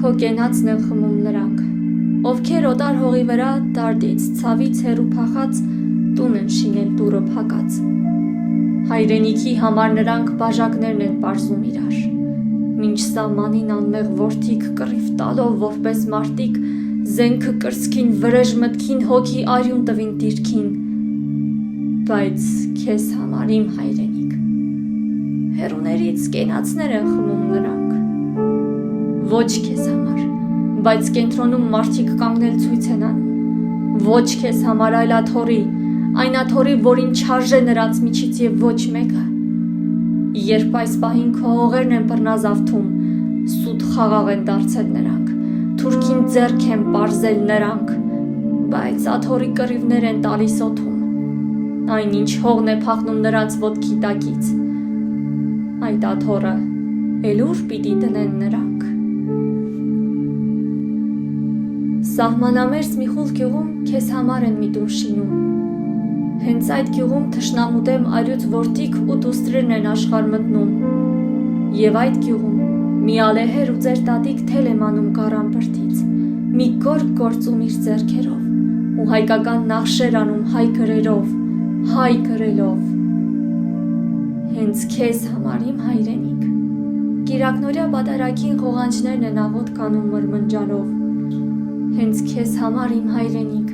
Քո կենացն են խմում նրանք, ովքեր օտար հողի վրա դարդից ցավից հեռու փախած տուն են շինել դուռը փակած։ Հայրենիքի համար նրանք բաժակներն են պարզում իրար, մինչ սահմանին անմեղ որդիկ կռիվ տալով որպես մարտիկ զենքը կրծքին վրեժ մտքին հոգի արյուն տվին դիրքին, բայց քեզ համար իմ հայրենիք, հեռուներից կենացներ են խմում նրանք, ոչ քեզ համար, բայց կենտրոնում մարդիկ կանգնել ցույց են անում, ոչ քեզ համար այլ աթոռի, այն աթոռի, որին չարժե նրանց միջից եւ ոչ մեկը, երբ այս պահին քո հողերն են բռնազավթում, սուտ խաղաղ են դարձել նրանք, թուրքին ձեռք են պարզել նրանք, բայց աթոռի կռիվներ են տալիս օդում, այն ինչ հողն է փախնում նրանց ոտքի տակից, այդ աթոռը էլ ուր պիտի դնեն նրանք։ Սահմանամերձ մի խուլ գյուղում քեզ համար են մի տուն շինում, հենց այդ գյուղում թշնամու դեմ արյուծ որդիկ ու դուստրերն են աշխարհ մտնում, եւ այդ գյուղում մի ալեհեր ու ձեր տատիկ թել է մանում գարամբրդից, մի գորգ գործում իր ձեռքերով ու հայկական նախշեր անում հայ գրելով, հենց քեզ համար իմ հայրենիք, կիրակնորյա պատարագին ղողանջներն են աղոտ կանում մրմնջալով, հենց քեզ համար իմ հայրենիք,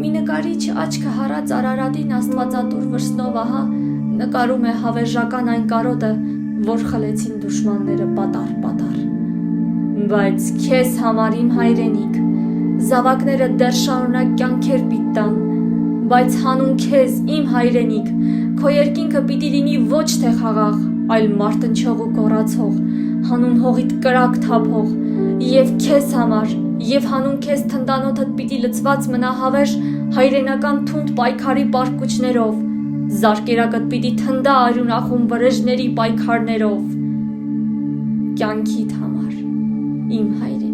մի նկարիչ աչքը հառած Արարատին աստվածատուր վրսնով ահա նկարում է հավերժական այն կարոտը, որ խլեցին դուշմանները պատար, բայց քեզ համար իմ հայրենիք, զավակները դեռ շարունակ կյանքեր պիտի տան, բայց հանուն քեզ իմ հայրենիք, քո երկինքը պիտի լինի ոչ թե խաղաղ, այլ մարտնչող ու կոռացող, հանուն հողիդ կրակ թափող, եւ քեզ համար, եւ հանուն քեզ թնդանոթդ պիտի լցված մնա հավերժ հայրենական թունդ պայքարի պարկուճներով, զարկերակդ պիտի թնդա արյունախում վրեժների պայքարներով, կյանքիդ համար, իմ հայրենիք։